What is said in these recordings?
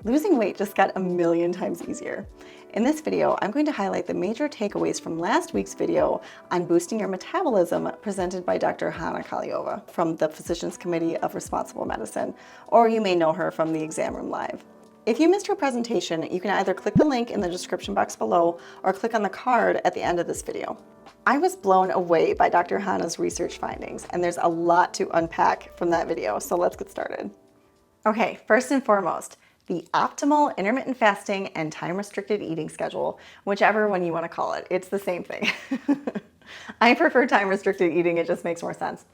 Losing weight just got a million times easier. In this video, I'm going to highlight the major takeaways from last week's video on boosting your metabolism presented by Dr. Hana Kahleova from the Physicians Committee of Responsible Medicine, or you may know her from the Exam Room Live. If you missed her presentation, you can either click the link in the description box below or click on the card at the end of this video. I was blown away by Dr. Hana's research findings, and there's a lot to unpack from that video, so let's get started. Okay, first and foremost, the optimal intermittent fasting and time-restricted eating schedule, whichever one you want to call it. It's the same thing. I prefer time-restricted eating. It just makes more sense.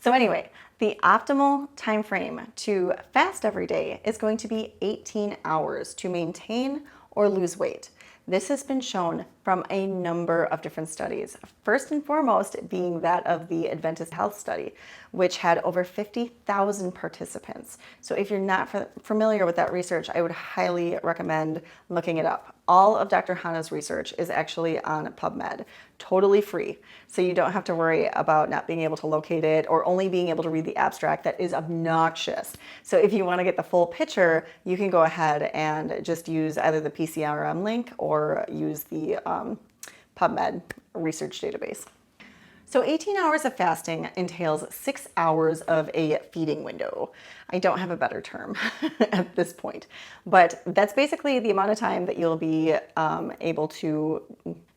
So anyway, the optimal time frame to fast every day is going to be 18 hours to maintain or lose weight. This has been shown from a number of different studies, first and foremost being that of the Adventist Health Study, which had over 50,000 participants. So if you're not familiar with that research, I would highly recommend looking it up. All of Dr. Hana's research is actually on PubMed, totally free. So you don't have to worry about not being able to locate it or only being able to read the abstract that is obnoxious. So if you want to get the full picture, you can go ahead and just use either the PCRM link or use the PubMed research database. So 18 hours of fasting entails 6 hours of a feeding window. I don't have a better term at this point, but that's basically the amount of time that you'll be able to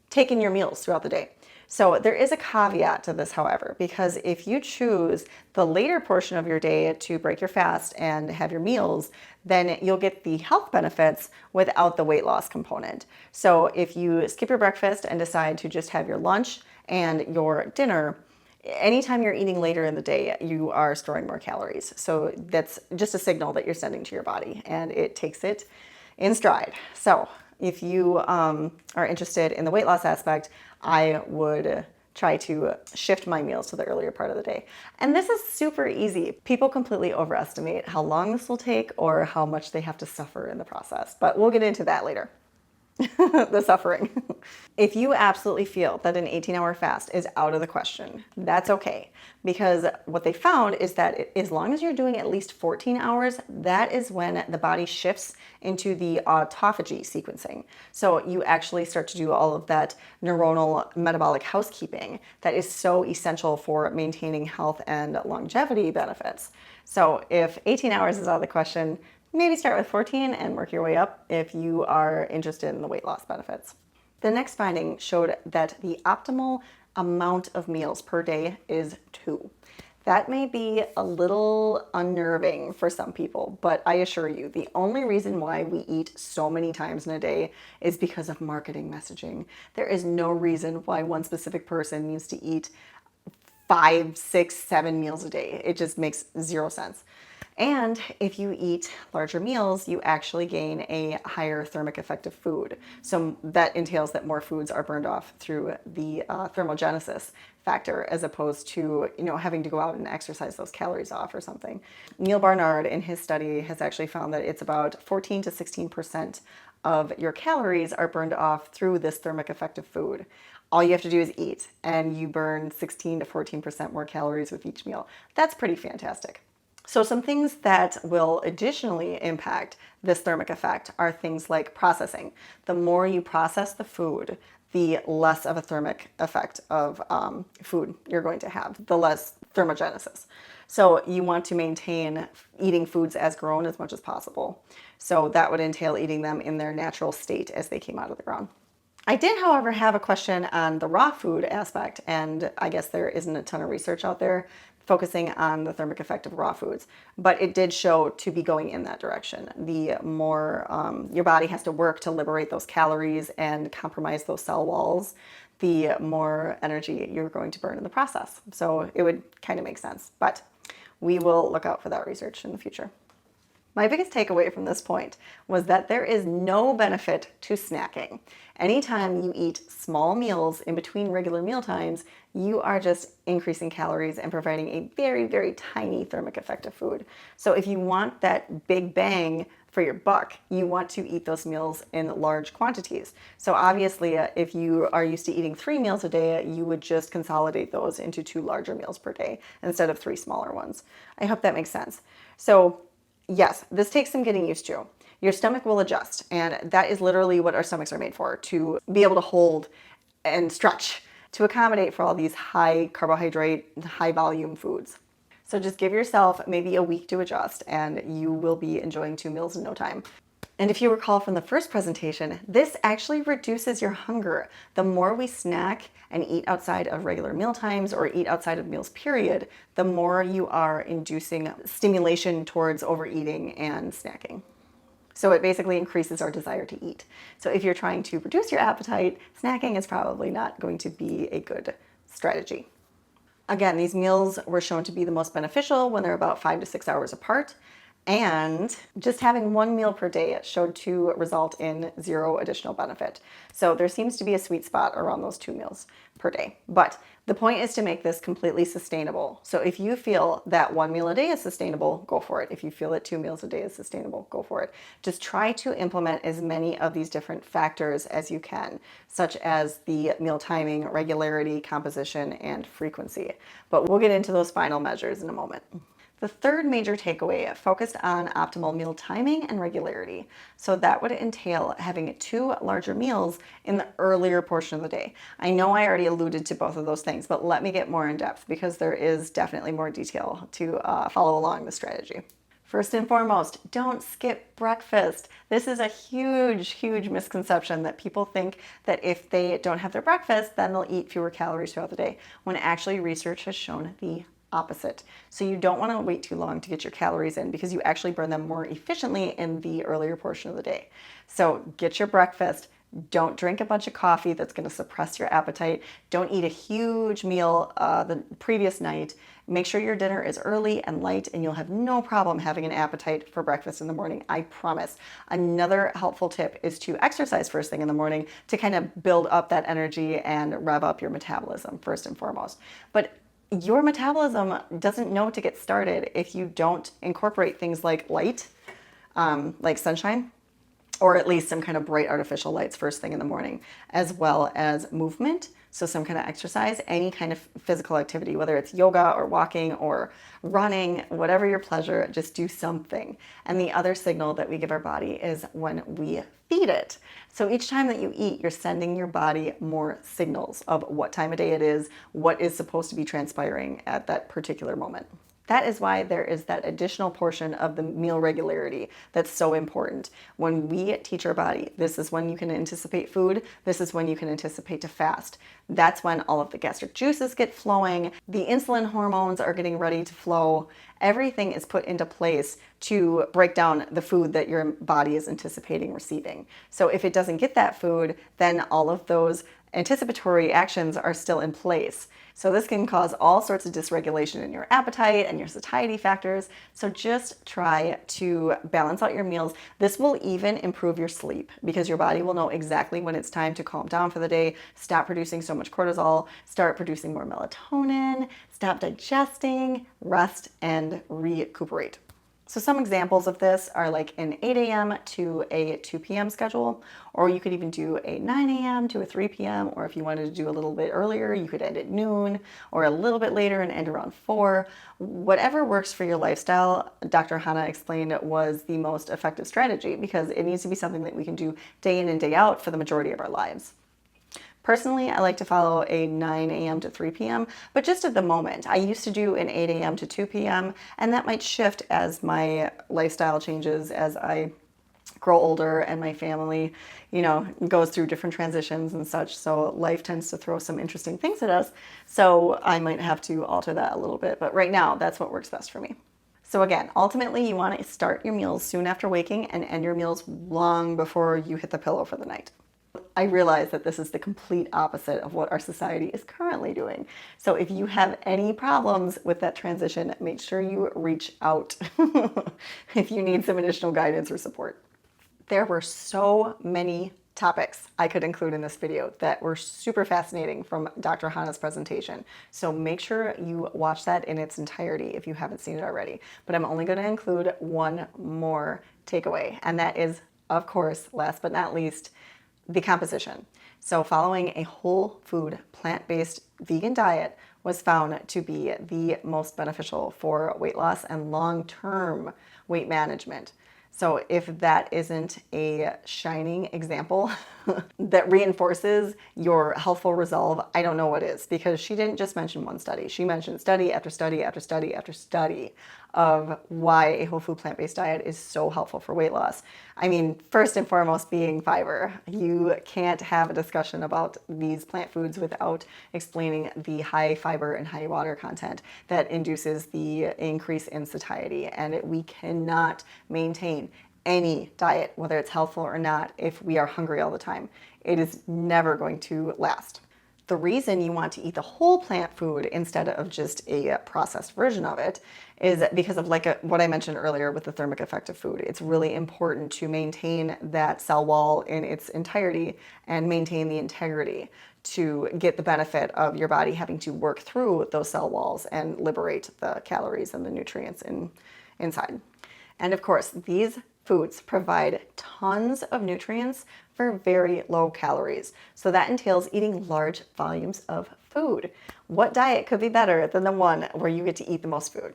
take in your meals throughout the day. So there is a caveat to this, however, because if you choose the later portion of your day to break your fast and have your meals, then you'll get the health benefits without the weight loss component. So if you skip your breakfast and decide to just have your lunch and your dinner, anytime you're eating later in the day, you are storing more calories. So that's just a signal that you're sending to your body, and it takes it in stride. So if you are interested in the weight loss aspect, I would try to shift my meals to the earlier part of the day. And this is super easy. People completely overestimate how long this will take or how much they have to suffer in the process, but we'll get into that later. The suffering. If you absolutely feel that an 18-hour fast is out of the question, that's okay. Because what they found is that as long as you're doing at least 14 hours, that is when the body shifts into the autophagy sequencing. So you actually start to do all of that neuronal metabolic housekeeping that is so essential for maintaining health and longevity benefits. So if 18 hours is out of the question, maybe start with 14 and work your way up if you are interested in the weight loss benefits. The next finding showed that the optimal amount of meals per day is 2. That may be a little unnerving for some people, but I assure you, the only reason why we eat so many times in a day is because of marketing messaging. There is no reason why one specific person needs to eat 5, 6, 7 meals a day. It just makes zero sense. And if you eat larger meals, you actually gain a higher thermic effect of food. So that entails that more foods are burned off through the thermogenesis factor, as opposed to having to go out and exercise those calories off or something. Neil Barnard in his study has actually found that it's about 14 to 16% of your calories are burned off through this thermic effect of food. All you have to do is eat, and you burn 16 to 14% more calories with each meal. That's pretty fantastic. So some things that will additionally impact this thermic effect are things like processing. The more you process the food, the less of a thermic effect of food you're going to have, the less thermogenesis. So you want to maintain eating foods as grown as much as possible. So that would entail eating them in their natural state as they came out of the ground. I did, however, have a question on the raw food aspect, and I guess there isn't a ton of research out there focusing on the thermic effect of raw foods, but it did show to be going in that direction. The more your body has to work to liberate those calories and compromise those cell walls, the more energy you're going to burn in the process. So it would kind of make sense, but we will look out for that research in the future. My biggest takeaway from this point was that there is no benefit to snacking. Anytime you eat small meals in between regular meal times, you are just increasing calories and providing a very, very tiny thermic effect of food. So if you want that big bang for your buck, you want to eat those meals in large quantities. So obviously, if you are used to eating 3 meals a day, you would just consolidate those into 2 larger meals per day instead of 3 smaller ones. I hope that makes sense. So yes, this takes some getting used to. your stomach will adjust. And that is literally what our stomachs are made for, to be able to hold and stretch to accommodate for all these high carbohydrate, high volume foods. So just give yourself maybe a week to adjust and you will be enjoying 2 meals in no time. And if you recall from the first presentation, this actually reduces your hunger. The more we snack and eat outside of regular meal times or eat outside of meals period, the more you are inducing stimulation towards overeating and snacking. So it basically increases our desire to eat. So if you're trying to reduce your appetite, snacking is probably not going to be a good strategy. Again, these meals were shown to be the most beneficial when they're about 5 to 6 hours apart. And just having 1 meal per day showed to result in 0 additional benefit. So there seems to be a sweet spot around those 2 meals per day. But the point is to make this completely sustainable. So if you feel that 1 meal a day is sustainable, go for it. If you feel that 2 meals a day is sustainable, go for it. Just try to implement as many of these different factors as you can, such as the meal timing, regularity, composition, and frequency. But we'll get into those final measures in a moment. The third major takeaway focused on optimal meal timing and regularity. So that would entail having 2 larger meals in the earlier portion of the day. I know I already alluded to both of those things, but let me get more in depth because there is definitely more detail to follow along the strategy. First and foremost, don't skip breakfast. This is a huge misconception that people think that if they don't have their breakfast, then they'll eat fewer calories throughout the day, when actually research has shown the opposite. So you don't want to wait too long to get your calories in because you actually burn them more efficiently in the earlier portion of the day. So get your breakfast. Don't drink a bunch of coffee that's going to suppress your appetite. Don't eat a huge meal the previous night. Make sure your dinner is early and light and you'll have no problem having an appetite for breakfast in the morning, I promise. Another helpful tip is to exercise first thing in the morning to kind of build up that energy and rev up your metabolism first and foremost. But your metabolism doesn't know to get started if you don't incorporate things like light, like sunshine, or at least some kind of bright artificial lights first thing in the morning, as well as movement. So some kind of exercise, any kind of physical activity, whether it's yoga or walking or running, whatever your pleasure, just do something. And the other signal that we give our body is when we feed it. So each time that you eat, you're sending your body more signals of what time of day it is, what is supposed to be transpiring at that particular moment. That is why there is that additional portion of the meal regularity that's so important. When we teach our body, this is when you can anticipate food, this is when you can anticipate to fast. That's when all of the gastric juices get flowing, the insulin hormones are getting ready to flow. Everything is put into place to break down the food that your body is anticipating receiving. So if it doesn't get that food, then all of those anticipatory actions are still in place. So this can cause all sorts of dysregulation in your appetite and your satiety factors. So just try to balance out your meals. This will even improve your sleep because your body will know exactly when it's time to calm down for the day, stop producing so much cortisol, start producing more melatonin, stop digesting, rest, and recuperate. So some examples of this are like an 8 a.m. to a 2 p.m. schedule, or you could even do a 9 a.m. to a 3 p.m., or if you wanted to do a little bit earlier, you could end at noon, or a little bit later and end around 4. Whatever works for your lifestyle, Dr. Hana explained was the most effective strategy because it needs to be something that we can do day in and day out for the majority of our lives. Personally, I like to follow a 9 a.m. to 3 p.m., but just at the moment. I used to do an 8 a.m. to 2 p.m., and that might shift as my lifestyle changes, as I grow older and my family, goes through different transitions and such. So life tends to throw some interesting things at us. So I might have to alter that a little bit, but right now, that's what works best for me. So again, ultimately, you want to start your meals soon after waking and end your meals long before you hit the pillow for the night. I realize that this is the complete opposite of what our society is currently doing. So if you have any problems with that transition, make sure you reach out if you need some additional guidance or support. There were so many topics I could include in this video that were super fascinating from Dr. Hana's presentation. So make sure you watch that in its entirety if you haven't seen it already. But I'm only going to include one more takeaway, and that is, of course, last but not least, the composition. So following a whole food, plant-based vegan diet was found to be the most beneficial for weight loss and long-term weight management. So if that isn't a shining example that reinforces your healthful resolve, I don't know what is, because she didn't just mention one study. She mentioned study after study after study after study of why a whole food plant-based diet is so helpful for weight loss. I mean, first and foremost being fiber. You can't have a discussion about these plant foods without explaining the high fiber and high water content that induces the increase in satiety. And we cannot maintain any diet, whether it's healthful or not, if we are hungry all the time. It is never going to last. The reason you want to eat the whole plant food instead of just a processed version of it is because of what I mentioned earlier with the thermic effect of food. It's really important to maintain that cell wall in its entirety and maintain the integrity to get the benefit of your body having to work through those cell walls and liberate the calories and the nutrients inside. And of course, these foods provide tons of nutrients for very low calories. So that entails eating large volumes of food. What diet could be better than the one where you get to eat the most food?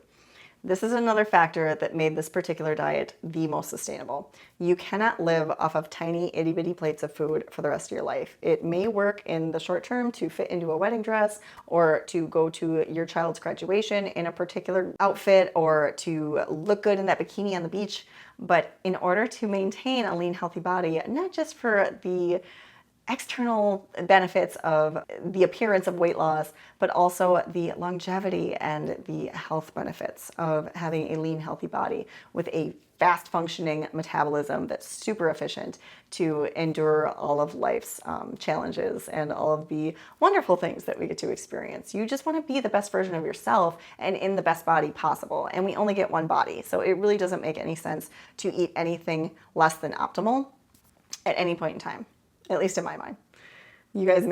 This is another factor that made this particular diet the most sustainable. You cannot live off of tiny itty bitty plates of food for the rest of your life. It may work in the short term to fit into a wedding dress or to go to your child's graduation in a particular outfit or to look good in that bikini on the beach. But in order to maintain a lean, healthy body, not just for the external benefits of the appearance of weight loss, but also the longevity and the health benefits of having a lean, healthy body with a fast functioning metabolism that's super efficient to endure all of life's challenges and all of the wonderful things that we get to experience. You just want to be the best version of yourself and in the best body possible. And we only get one body. So it really doesn't make any sense to eat anything less than optimal at any point in time. At least in my mind. You guys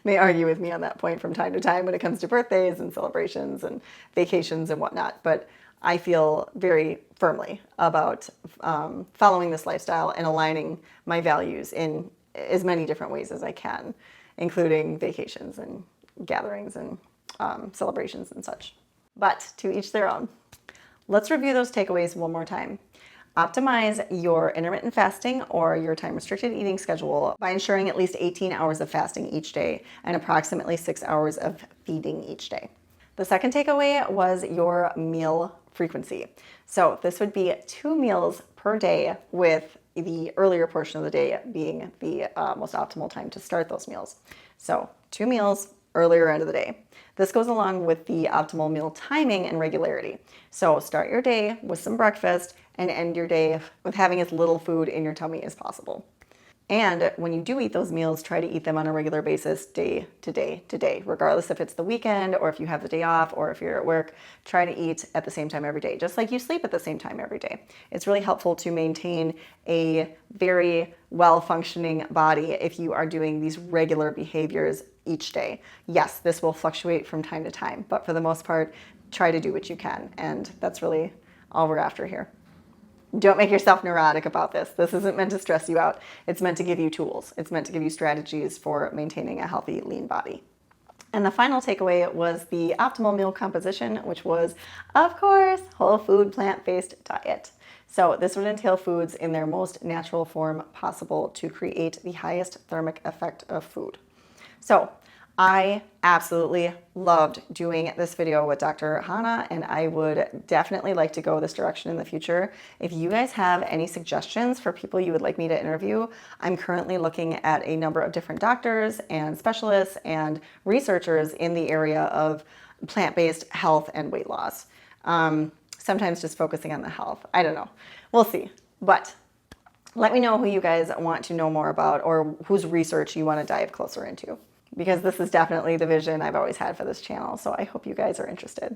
may argue with me on that point from time to time when it comes to birthdays and celebrations and vacations and whatnot, but I feel very firmly about following this lifestyle and aligning my values in as many different ways as I can, including vacations and gatherings and celebrations and such. But to each their own. Let's review those takeaways one more time. Optimize your intermittent fasting or your time-restricted eating schedule by ensuring at least 18 hours of fasting each day and approximately 6 hours of feeding each day. The second takeaway was your meal frequency. So this would be 2 meals per day, with the earlier portion of the day being the most optimal time to start those meals. So 2 meals earlier end of the day. This goes along with the optimal meal timing and regularity. So start your day with some breakfast and end your day with having as little food in your tummy as possible. And when you do eat those meals, try to eat them on a regular basis, day to day to day, regardless if it's the weekend or if you have the day off or if you're at work. Try to eat at the same time every day, just like you sleep at the same time every day. It's really helpful to maintain a very well-functioning body if you are doing these regular behaviors each day. Yes, this will fluctuate from time to time, but for the most part, try to do what you can. And that's really all we're after here. Don't make yourself neurotic about this. This isn't meant to stress you out. It's meant to give you tools. It's meant to give you strategies for maintaining a healthy, lean body. And the final takeaway was the optimal meal composition, which was, of course, whole food, plant-based diet. So this would entail foods in their most natural form possible to create the highest thermic effect of food. So I absolutely loved doing this video with Dr. Hana, and I would definitely like to go this direction in the future. If you guys have any suggestions for people you would like me to interview, I'm currently looking at a number of different doctors and specialists and researchers in the area of plant-based health and weight loss. Sometimes just focusing on the health. I don't know. We'll see. But let me know who you guys want to know more about or whose research you want to dive closer into, because this is definitely the vision I've always had for this channel. So I hope you guys are interested.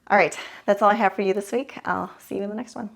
All right, that's all I have for you this week. I'll see you in the next one.